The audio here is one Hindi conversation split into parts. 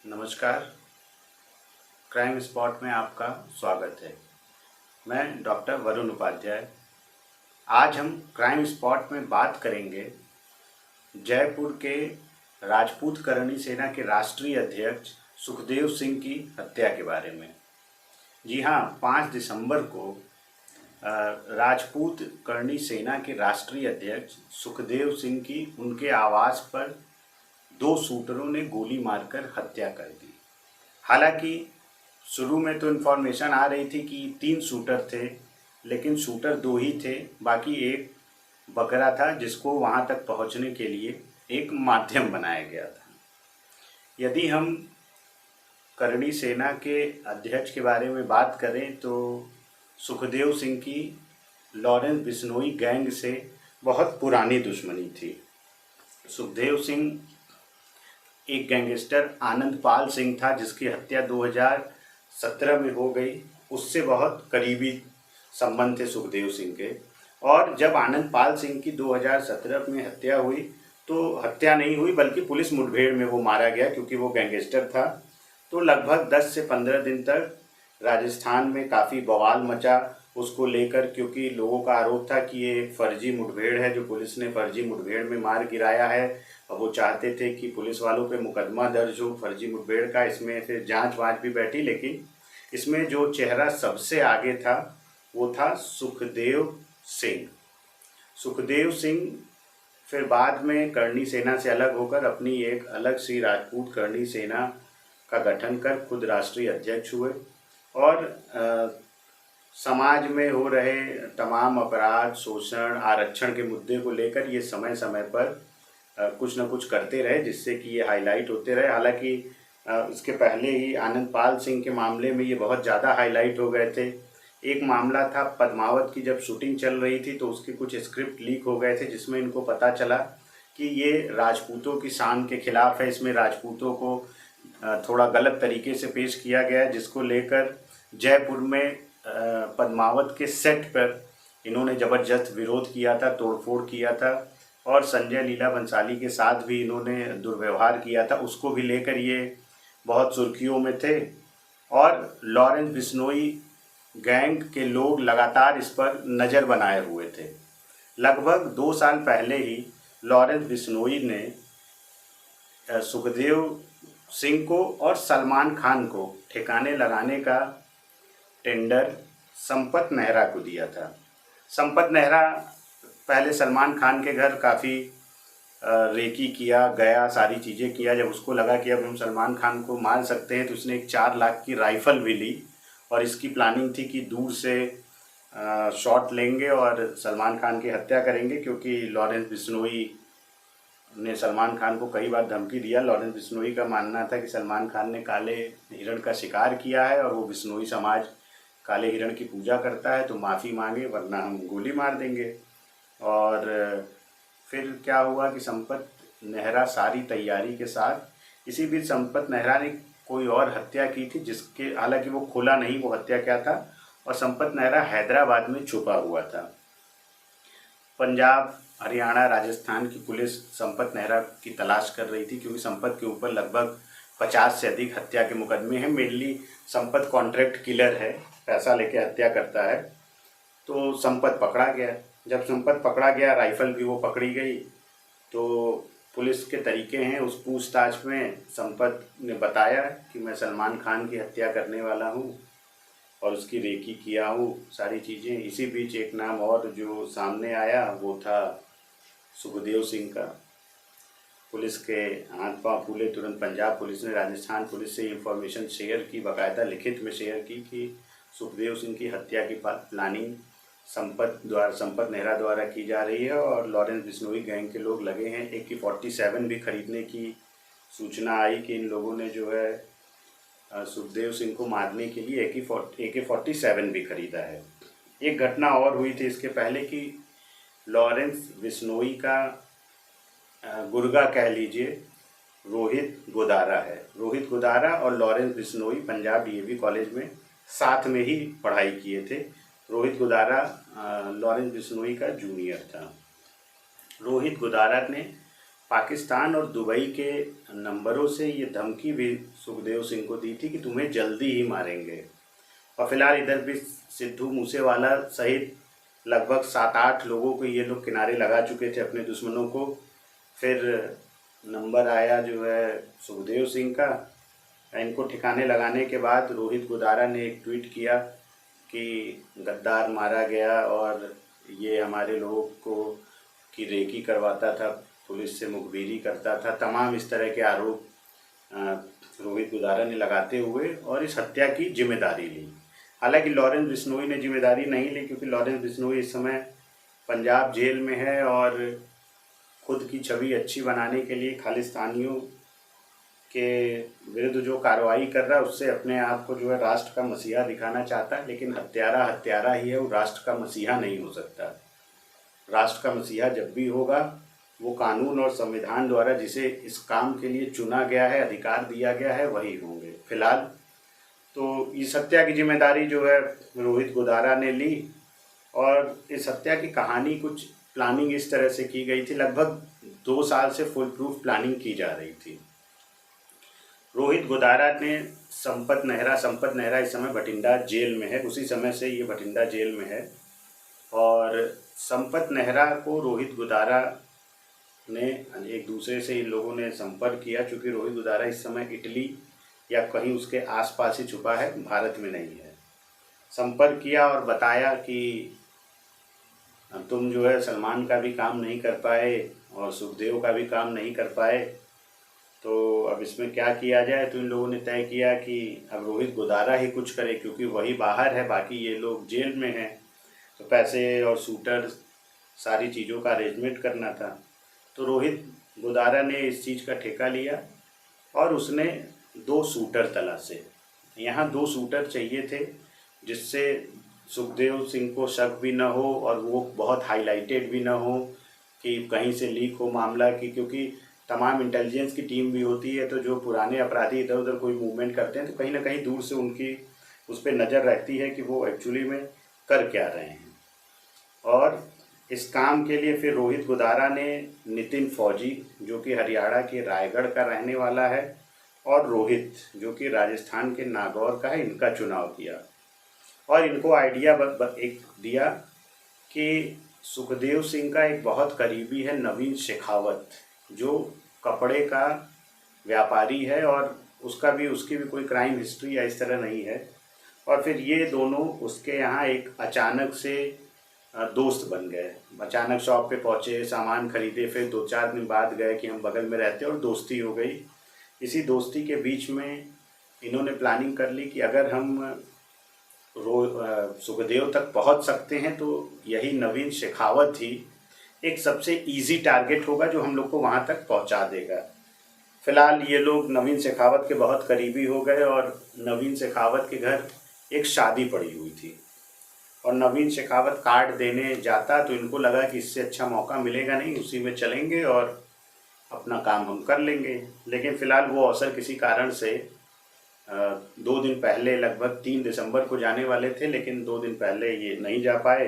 नमस्कार। क्राइम स्पॉट में आपका स्वागत है। मैं डॉक्टर वरुण उपाध्याय। आज हम क्राइम स्पॉट में बात करेंगे जयपुर के राजपूत करणी सेना के राष्ट्रीय अध्यक्ष सुखदेव सिंह की हत्या के बारे में। जी हाँ, 5 दिसंबर को राजपूत करणी सेना के राष्ट्रीय अध्यक्ष सुखदेव सिंह की उनके आवास पर 2 शूटरों ने गोली मारकर हत्या कर दी। हालांकि शुरू में तो इन्फॉर्मेशन आ रही थी कि 3 शूटर थे, लेकिन शूटर 2 ही थे, बाकी एक बकरा था जिसको वहां तक पहुंचने के लिए एक माध्यम बनाया गया था। यदि हम करणी सेना के अध्यक्ष के बारे में बात करें तो सुखदेव सिंह की लॉरेंस बिश्नोई गैंग से बहुत पुरानी दुश्मनी थी। सुखदेव सिंह एक गैंगस्टर आनंद पाल सिंह था जिसकी हत्या 2017 में हो गई। उससे बहुत करीबी संबंध थे सुखदेव सिंह के। और जब आनंद पाल सिंह की 2017 में हत्या हुई तो हत्या नहीं हुई बल्कि पुलिस मुठभेड़ में वो मारा गया, क्योंकि वो गैंगस्टर था। तो लगभग 10 से 15 दिन तक राजस्थान में काफ़ी बवाल मचा उसको लेकर, क्योंकि लोगों का आरोप था कि ये एक फर्जी मुठभेड़ है जो पुलिस ने फर्जी मुठभेड़ में मार गिराया है। और वो चाहते थे कि पुलिस वालों पे मुकदमा दर्ज हो फर्जी मुठभेड़ का। इसमें फिर जांच वाँच भी बैठी, लेकिन इसमें जो चेहरा सबसे आगे था वो था सुखदेव सिंह। सुखदेव सिंह फिर बाद में करणी सेना से अलग होकर अपनी एक अलग सी राजपूत करणी सेना का गठन कर खुद राष्ट्रीय अध्यक्ष हुए। और समाज में हो रहे तमाम अपराध, शोषण, आरक्षण के मुद्दे को लेकर ये समय समय पर कुछ न कुछ करते रहे, जिससे कि ये हाईलाइट होते रहे। हालांकि इसके पहले ही आनंद पाल सिंह के मामले में ये बहुत ज़्यादा हाईलाइट हो गए थे। एक मामला था पद्मावत की, जब शूटिंग चल रही थी तो उसके कुछ स्क्रिप्ट लीक हो गए थे, जिसमें इनको पता चला कि ये राजपूतों की शान के खिलाफ है। इसमें राजपूतों को थोड़ा गलत तरीके से पेश किया गया, जिसको लेकर जयपुर में पद्मावत के सेट पर इन्होंने ज़बरदस्त विरोध किया था, तोड़फोड़ किया था। और संजय लीला भंसाली के साथ भी इन्होंने दुर्व्यवहार किया था, उसको भी लेकर ये बहुत सुर्खियों में थे। और लॉरेंस बिश्नोई गैंग के लोग लगातार इस पर नज़र बनाए हुए थे। लगभग 2 साल पहले ही लॉरेंस बिश्नोई ने सुखदेव सिंह को और सलमान खान को ठिकाने लगाने का टेंडर संपत नेहरा को दिया था। संपत नेहरा पहले सलमान खान के घर काफ़ी रेकी किया, गया, सारी चीज़ें किया। जब उसको लगा कि अब हम सलमान खान को मार सकते हैं तो उसने एक 4 लाख की राइफ़ल भी ली। और इसकी प्लानिंग थी कि दूर से शॉट लेंगे और सलमान खान की हत्या करेंगे, क्योंकि लॉरेंस बिश्नोई ने सलमान खान को कई बार धमकी दिया। लॉरेंस बिश्नोई का मानना था कि सलमान खान ने काले हिरण का शिकार किया है और वो बिश्नोई समाज काले हिरण की पूजा करता है, तो माफ़ी मांगे वरना हम गोली मार देंगे। और फिर क्या हुआ कि संपत नेहरा सारी तैयारी के साथ, इसी बीच संपत नेहरा ने कोई और हत्या की थी, जिसके हालांकि वो खुला नहीं वो हत्या क्या था। और संपत नेहरा हैदराबाद में छुपा हुआ था। पंजाब, हरियाणा, राजस्थान की पुलिस संपत नेहरा की तलाश कर रही थी, क्योंकि संपत के ऊपर लगभग 50 से अधिक हत्या के मुकदमे हैं। मेनली संपत कॉन्ट्रैक्ट किलर है, पैसा लेके हत्या करता है। तो संपत पकड़ा गया। जब संपत पकड़ा गया, राइफ़ल भी वो पकड़ी गई। तो पुलिस के तरीके हैं, उस पूछताछ में संपत ने बताया कि मैं सलमान खान की हत्या करने वाला हूँ और उसकी रेकी किया हूँ, सारी चीज़ें। इसी बीच एक नाम और जो सामने आया वो था सुखदेव सिंह का। पुलिस के हाथ पांव फूले। तुरंत पंजाब पुलिस ने राजस्थान पुलिस से इंफॉर्मेशन शेयर की, बाकायदा लिखित में शेयर की कि सुखदेव सिंह की हत्या की प्लानिंग संपत नेहरा द्वारा की जा रही है और लॉरेंस बिश्नोई गैंग के लोग लगे हैं। AK-47 भी खरीदने की सूचना आई कि इन लोगों ने जो है सुखदेव सिंह को मारने के लिए AK-47 भी खरीदा है। एक घटना और हुई थी इसके पहले कि लॉरेंस बिश्नोई का गुर्गा कह लीजिए रोहित गोदारा है। रोहित गोदारा और Lawrence Bishnoi Punjab DAV college में साथ में ही पढ़ाई किए थे। रोहित गोदारा लॉरेंस बिश्नोई का जूनियर था। रोहित गोदारा ने पाकिस्तान और दुबई के नंबरों से ये धमकी भी सुखदेव सिंह को दी थी कि तुम्हें जल्दी ही मारेंगे। और फिलहाल इधर भी सिद्धू मूसेवाला सहित लगभग 7-8 लोगों को ये लोग किनारे लगा चुके थे अपने दुश्मनों को। फिर नंबर आया जो है सुखदेव सिंह का। इनको ठिकाने लगाने के बाद रोहित गुदारा ने एक ट्वीट किया कि गद्दार मारा गया और ये हमारे लोगों को की रेकी करवाता था, पुलिस से मुखबिरी करता था। तमाम इस तरह के आरोप रोहित गुदारा ने लगाते हुए और इस हत्या की जिम्मेदारी ली। हालांकि लॉरेंस बिश्नोई ने जिम्मेदारी नहीं ली, क्योंकि लॉरेंस बिश्नोई इस समय पंजाब जेल में है और खुद की छवि अच्छी बनाने के लिए खालिस्तानियों के विरुद्ध जो कार्रवाई कर रहा है उससे अपने आप को जो है राष्ट्र का मसीहा दिखाना चाहता है। लेकिन हत्यारा हत्यारा ही है, वो राष्ट्र का मसीहा नहीं हो सकता। राष्ट्र का मसीहा जब भी होगा वो कानून और संविधान द्वारा जिसे इस काम के लिए चुना गया है, अधिकार दिया गया है, वही होंगे। फिलहाल तो इस हत्या की जिम्मेदारी जो है रोहित गुदारा ने ली और इस हत्या की कहानी कुछ प्लानिंग इस तरह से की गई थी। लगभग 2 साल से फुल प्रूफ प्लानिंग की जा रही थी। रोहित गुदारा ने संपत नेहरा इस समय भटिंडा जेल में है, उसी समय से ये भटिंडा जेल में है। और संपत नेहरा को रोहित गुदारा ने एक दूसरे से इन लोगों ने संपर्क किया, चूँकि रोहित गुदारा इस समय इटली या कहीं उसके आसपास ही छुपा है, भारत में नहीं है। संपर्क किया और बताया कि तुम जो है सलमान का भी काम नहीं कर पाए और सुखदेव का भी काम नहीं कर पाए, तो अब इसमें क्या किया जाए। तो इन लोगों ने तय किया कि अब रोहित गुदारा ही कुछ करे, क्योंकि वही बाहर है, बाकी ये लोग जेल में हैं। तो पैसे और शूटर सारी चीज़ों का अरेंजमेंट करना था। तो रोहित गुदारा ने इस चीज़ का ठेका लिया और उसने 2 शूटर तलाशे। यहाँ 2 शूटर चाहिए थे जिससे सुखदेव सिंह को शक भी न हो और वो बहुत हाईलाइटेड भी न हो कि कहीं से लीक हो मामला की, क्योंकि तमाम इंटेलिजेंस की टीम भी होती है। तो जो पुराने अपराधी इधर उधर कोई मूवमेंट करते हैं तो कहीं ना कहीं दूर से उनकी उस पर नज़र रहती है कि वो एक्चुअली में कर क्या रहे हैं। और इस काम के लिए फिर रोहित गुदारा ने नितिन फौजी, जो कि हरियाणा के रायगढ़ का रहने वाला है, और रोहित, जो कि राजस्थान के नागौर का है, इनका चुनाव किया। और इनको आइडिया एक दिया कि सुखदेव सिंह का एक बहुत करीबी है नवीन शेखावत, जो कपड़े का व्यापारी है और उसकी भी कोई क्राइम हिस्ट्री या इस तरह नहीं है। और फिर ये दोनों उसके यहाँ एक अचानक से दोस्त बन गए। अचानक शॉप पे पहुँचे, सामान खरीदे, फिर 2-4 दिन बाद गए कि हम बगल में रहते हैं और दोस्ती हो गई। इसी दोस्ती के बीच में इन्होंने प्लानिंग कर ली कि अगर हम सुखदेव तक पहुंच सकते हैं तो यही नवीन शेखावत ही एक सबसे इजी टारगेट होगा जो हम लोग को वहां तक पहुंचा देगा। फिलहाल ये लोग नवीन शेखावत के बहुत करीबी हो गए और नवीन शेखावत के घर एक शादी पड़ी हुई थी और नवीन शेखावत कार्ड देने जाता तो इनको लगा कि इससे अच्छा मौका मिलेगा नहीं, उसी में चलेंगे और अपना काम हम कर लेंगे। लेकिन फ़िलहाल वो अवसर किसी कारण से 2 दिन पहले, लगभग 3 दिसंबर को जाने वाले थे, लेकिन 2 दिन पहले ये नहीं जा पाए।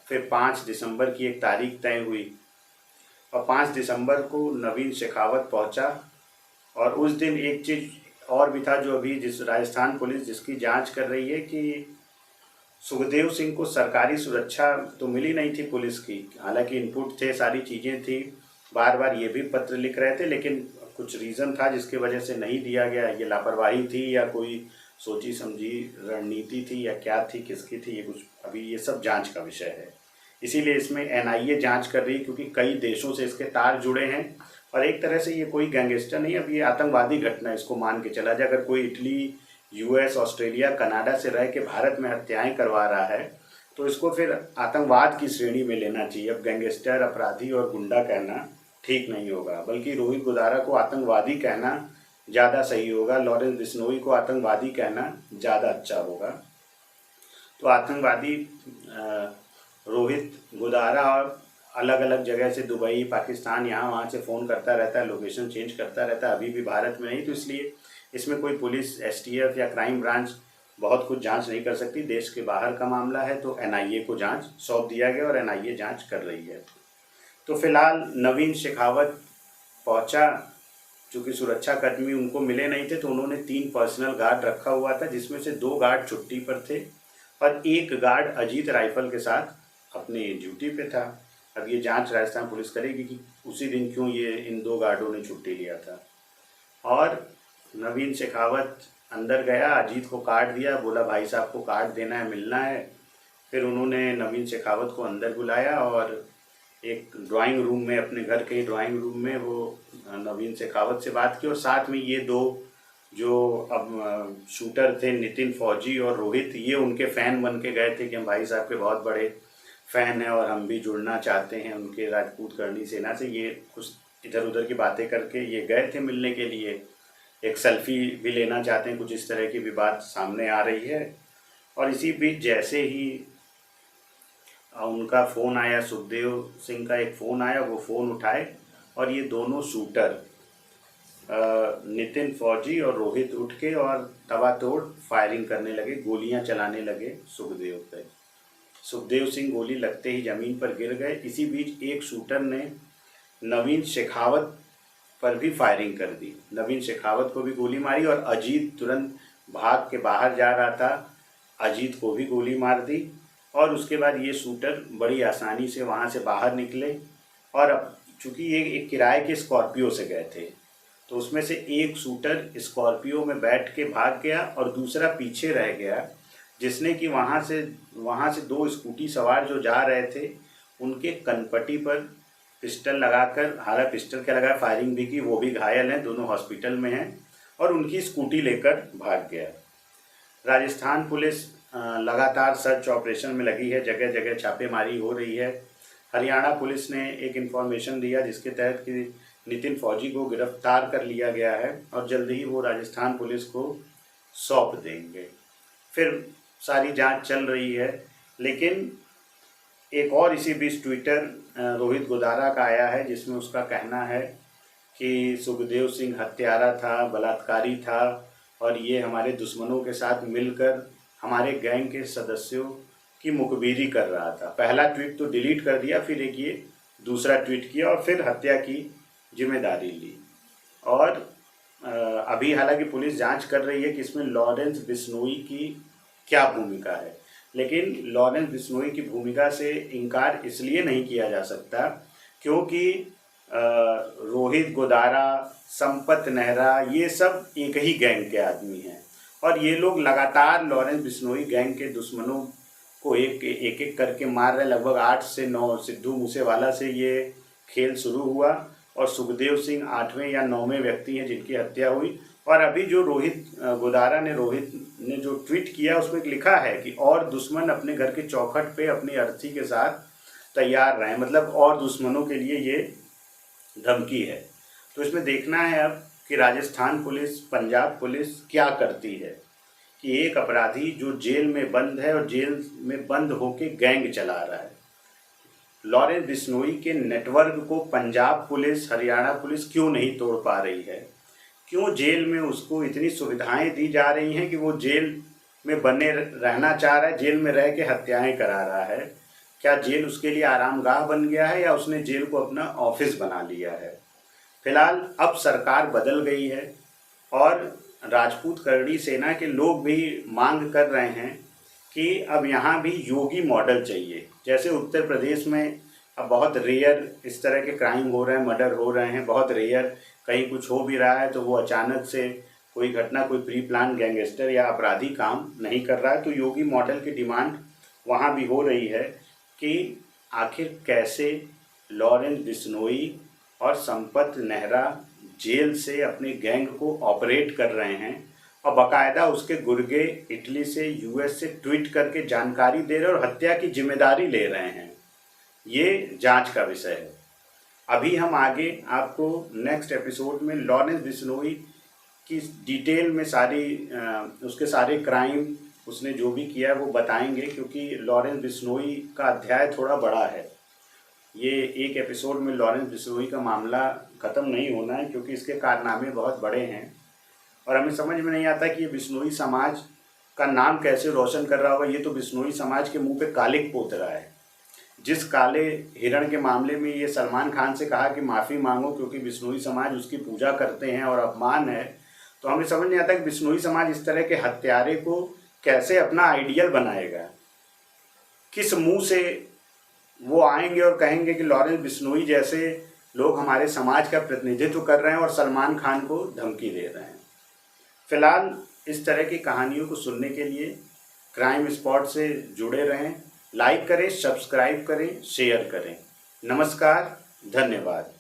फिर 5 दिसंबर की एक तारीख तय हुई और 5 दिसंबर को नवीन शेखावत पहुंचा। और उस दिन एक चीज़ और भी था जो अभी राजस्थान पुलिस जिसकी जांच कर रही है कि सुखदेव सिंह को सरकारी सुरक्षा तो मिली नहीं थी पुलिस की। हालांकि इनपुट थे, सारी चीज़ें थी, बार बार ये भी पत्र लिख रहे थे, लेकिन कुछ रीज़न था जिसकी वजह से नहीं दिया गया। ये लापरवाही थी या कोई सोची समझी रणनीति थी या क्या थी, किसकी थी, ये कुछ अभी ये सब जांच का विषय है। इसीलिए इसमें NIA जांच कर रही है, क्योंकि कई देशों से इसके तार जुड़े हैं और एक तरह से ये कोई गैंगस्टर नहीं, अब ये आतंकवादी घटना इसको मान के चला जाए। अगर कोई इटली, US, ऑस्ट्रेलिया, कनाडा से रह के भारत में हत्याएं करवा रहा है तो इसको फिर आतंकवाद की श्रेणी में लेना चाहिए। अब गैंगस्टर, अपराधी और गुंडा कहना ठीक नहीं होगा, बल्कि रोहित गुदारा को आतंकवादी कहना ज़्यादा सही होगा। लॉरेंस बिश्नोई को आतंकवादी कहना ज़्यादा अच्छा होगा। तो आतंकवादी रोहित गुदारा अलग अलग जगह से, दुबई, पाकिस्तान, यहाँ वहाँ से फ़ोन करता रहता है, लोकेशन चेंज करता रहता है, अभी भी भारत में नहीं। तो इसलिए इसमें कोई पुलिस, STF या क्राइम ब्रांच बहुत कुछ जांच नहीं कर सकती। देश के बाहर का मामला है तो NIA को जांच सौंप दिया गया और NIA जांच कर रही है। तो फिलहाल नवीन शेखावत पहुंचा, चूँकि सुरक्षाकर्मी उनको मिले नहीं थे तो उन्होंने 3 पर्सनल गार्ड रखा हुआ था, जिसमें से 2 गार्ड छुट्टी पर थे और 1 गार्ड अजीत राइफल के साथ अपनी ड्यूटी पे था। अब ये जांच राजस्थान पुलिस करेगी कि उसी दिन क्यों ये इन 2 गार्डों ने छुट्टी लिया था। और नवीन शेखावत अंदर गया, अजीत को कार्ड दिया, बोला भाई साहब को कार्ड देना है, मिलना है। फिर उन्होंने नवीन शेखावत को अंदर बुलाया और एक ड्राइंग रूम में, अपने घर के ड्राइंग रूम में वो नवीन शेखावत से बात की और साथ में ये 2 जो अब शूटर थे, नितिन फौजी और रोहित, ये उनके फ़ैन बन के गए थे कि हम भाई साहब के बहुत बड़े फ़ैन हैं और हम भी जुड़ना चाहते हैं उनके राजपूत करनी सेना से। ये कुछ इधर उधर की बातें करके ये गए थे मिलने के लिए, एक सेल्फी भी लेना चाहते हैं, कुछ इस तरह की भी बात सामने आ रही है। और इसी बीच जैसे ही उनका फ़ोन आया, सुखदेव सिंह का एक फ़ोन आया, वो फ़ोन उठाए और ये दोनों शूटर नितिन फौजी और रोहित उठ के और तबातोड़ फायरिंग करने लगे, गोलियां चलाने लगे सुखदेव पे। सुखदेव सिंह गोली लगते ही ज़मीन पर गिर गए। इसी बीच एक शूटर ने नवीन शेखावत पर भी फायरिंग कर दी, नवीन शेखावत को भी गोली मारी और अजीत तुरंत भाग के बाहर जा रहा था, अजीत को भी गोली मार दी। और उसके बाद ये शूटर बड़ी आसानी से वहाँ से बाहर निकले और अब चूँकि ये एक किराए के स्कॉर्पियो से गए थे तो उसमें से एक शूटर स्कॉर्पियो में बैठ के भाग गया और दूसरा पीछे रह गया, जिसने कि वहाँ से 2 स्कूटी सवार जो जा रहे थे उनके कनपट्टी पर पिस्टल लगाकर, हालांकि पिस्टल क्या लगा, फायरिंग भी की, वो भी घायल हैं, दोनों हॉस्पिटल में हैं, और उनकी स्कूटी लेकर भाग गया। राजस्थान पुलिस लगातार सर्च ऑपरेशन में लगी है, जगह जगह छापेमारी हो रही है। हरियाणा पुलिस ने एक इन्फॉर्मेशन दिया जिसके तहत कि नितिन फौजी को गिरफ्तार कर लिया गया है और जल्द ही वो राजस्थान पुलिस को सौंप देंगे। फिर सारी जांच चल रही है, लेकिन एक और इसी बीच ट्विटर रोहित गोदारा का आया है जिसमें उसका कहना है कि सुखदेव सिंह हत्यारा था, बलात्कारी था और ये हमारे दुश्मनों के साथ मिलकर हमारे गैंग के सदस्यों की मुखबिरी कर रहा था। पहला ट्वीट तो डिलीट कर दिया, फिर एक ये दूसरा ट्वीट किया और फिर हत्या की जिम्मेदारी ली। और अभी हालांकि पुलिस जांच कर रही है कि इसमें लॉरेंस बिश्नोई की क्या भूमिका है, लेकिन लॉरेंस बिश्नोई की भूमिका से इनकार इसलिए नहीं किया जा सकता क्योंकि रोहित गोदारा, संपत नेहरा, ये सब एक ही गैंग के आदमी हैं और ये लोग लगातार लॉरेंस बिश्नोई गैंग के दुश्मनों को एक एक करके मार रहे। लगभग 8 से 9 सिद्धू मूसेवाला से ये खेल शुरू हुआ और सुखदेव सिंह 8वें या 9वें व्यक्ति हैं जिनकी हत्या हुई। और अभी जो रोहित गोदारा ने जो ट्वीट किया उसमें लिखा है कि और दुश्मन अपने घर के चौखट पे अपनी अर्थी के साथ तैयार रहें, मतलब और दुश्मनों के लिए ये धमकी है। तो इसमें देखना है अब कि राजस्थान पुलिस, पंजाब पुलिस क्या करती है कि एक अपराधी जो जेल में बंद है और जेल में बंद होके गैंग चला रहा है, लॉरेंस बिश्नोई के नेटवर्क को पंजाब पुलिस, हरियाणा पुलिस क्यों नहीं तोड़ पा रही है? क्यों जेल में उसको इतनी सुविधाएं दी जा रही हैं कि वो जेल में बने रहना चाह रहा है, जेल में रह के हत्याएं करा रहा है? क्या जेल उसके लिए आरामगाह बन गया है या उसने जेल को अपना ऑफिस बना लिया है? फिलहाल अब सरकार बदल गई है और राजपूत करनी सेना के लोग भी मांग कर रहे हैं कि अब यहाँ भी योगी मॉडल चाहिए। जैसे उत्तर प्रदेश में अब बहुत रेयर इस तरह के क्राइम हो रहे हैं, मर्डर हो रहे हैं, बहुत रेयर, कहीं कुछ हो भी रहा है तो वो अचानक से कोई घटना, कोई प्री प्लान गैंगस्टर या अपराधी काम नहीं कर रहा है। तो योगी मॉडल की डिमांड वहाँ भी हो रही है कि आखिर कैसे लॉरेंस बिश्नोई और संपत नेहरा जेल से अपने गैंग को ऑपरेट कर रहे हैं और बाकायदा उसके गुर्गे इटली से, यूएस से ट्वीट करके जानकारी दे रहे और हत्या की जिम्मेदारी ले रहे हैं। ये जांच का विषय है। अभी हम आगे आपको नेक्स्ट एपिसोड में लॉरेंस बिश्नोई की डिटेल में उसके सारे क्राइम, उसने जो भी किया है वो बताएंगे, क्योंकि लॉरेंस बिश्नोई का अध्याय थोड़ा बड़ा है। ये एक एपिसोड में लॉरेंस बिश्नोई का मामला ख़त्म नहीं होना है क्योंकि इसके कारनामे बहुत बड़े हैं और हमें समझ में नहीं आता कि ये बिश्नोई समाज का नाम कैसे रोशन कर रहा होगा। ये तो बिश्नोई समाज के मुंह पे कालिक पोत रहा है। जिस काले हिरण के मामले में ये सलमान खान से कहा कि माफ़ी मांगो क्योंकि बिश्नोई समाज उसकी पूजा करते हैं और अपमान है, तो हमें समझ नहीं आता कि बिश्नोई समाज इस तरह के हत्यारे को कैसे अपना आइडियल बनाएगा। किस मुंह से वो आएंगे और कहेंगे कि लॉरेंस बिश्नोई जैसे लोग हमारे समाज का प्रतिनिधित्व कर रहे हैं और सलमान खान को धमकी दे रहे हैं। फिलहाल इस तरह की कहानियों को सुनने के लिए क्राइम स्पॉट से जुड़े रहें, लाइक करें, सब्सक्राइब करें, शेयर करें। नमस्कार, धन्यवाद।